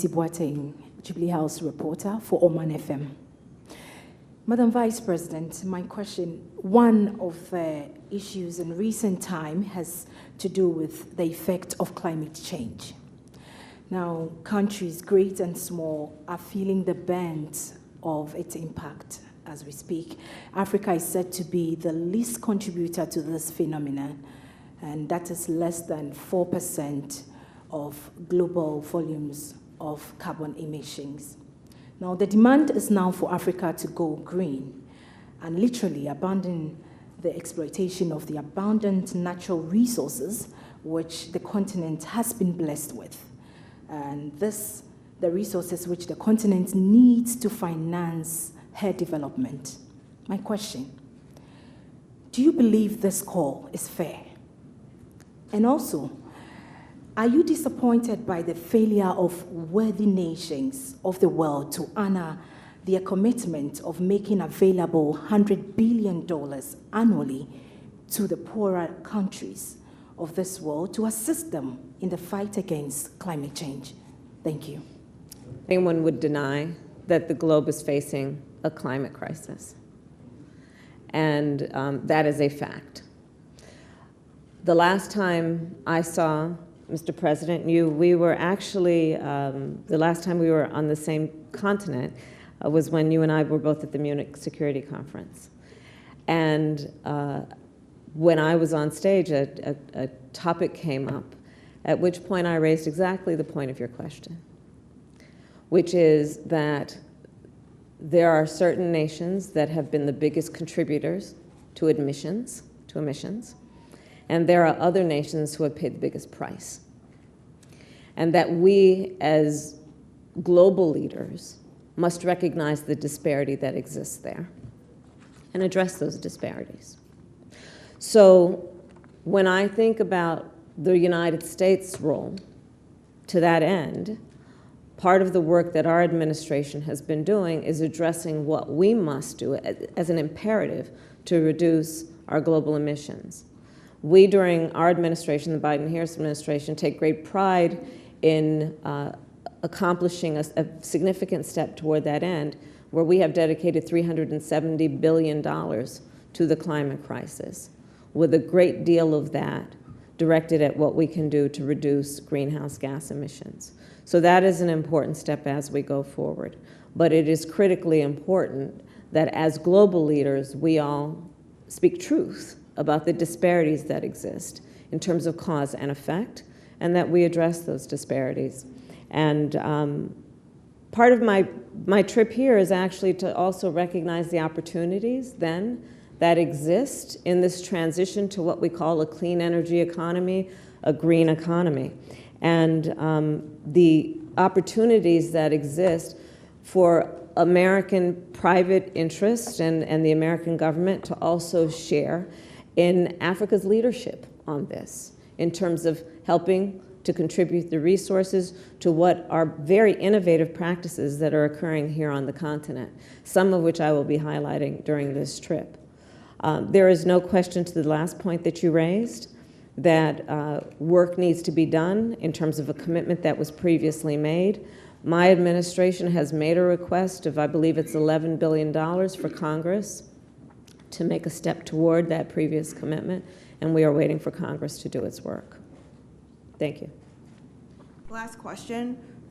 Boateng, Jubilee House Reporter for Oman FM. Madam Vice President, my question, one of the issues in recent time has to do with the effect of climate change. Now, countries, great and small, are feeling the brunt of its impact as we speak. Africa is said to be the least contributor to this phenomenon, and that is less than 4% of global volumes of carbon emissions. Now, the demand is now for Africa to go green and literally abandon the exploitation of the abundant natural resources which the continent has been blessed with. And the resources which the continent needs to finance her development. My question, do you believe this call is fair? And also, are you disappointed by the failure of worthy nations of the world to honor their commitment of making available $100 billion annually to the poorer countries of this world to assist them in the fight against climate change? Thank you. Anyone would deny that the globe is facing a climate crisis, and that is a fact. The last time I saw Mr. President, we were actually, the last time we were on the same continent was when you and I were both at the Munich Security Conference. And when I was on stage, a topic came up, at which point I raised exactly the point of your question, which is that there are certain nations that have been the biggest contributors to emissions, and there are other nations who have paid the biggest price. And that we, as global leaders, must recognize the disparity that exists there and address those disparities. So when I think about the United States' role to that end, part of the work that our administration has been doing is addressing what we must do as an imperative to reduce our global emissions. We, during our administration, the Biden-Harris administration, take great pride in accomplishing a significant step toward that end, where we have dedicated $370 billion to the climate crisis, with a great deal of that directed at what we can do to reduce greenhouse gas emissions. So that is an important step as we go forward. But it is critically important that as global leaders, we all speak truth about the disparities that exist in terms of cause and effect, and that we address those disparities. And part of my trip here is actually to also recognize the opportunities then that exist in this transition to what we call a clean energy economy, a green economy. And the opportunities that exist for American private interest and the American government to also share in Africa's leadership on this, in terms of helping to contribute the resources to what are very innovative practices that are occurring here on the continent, some of which I will be highlighting during this trip. There is no question to the last point that you raised, that work needs to be done in terms of a commitment that was previously made. My administration has made a request of, I believe it's $11 billion for Congress to make a step toward that previous commitment, and we are waiting for Congress to do its work. Thank you. Last question.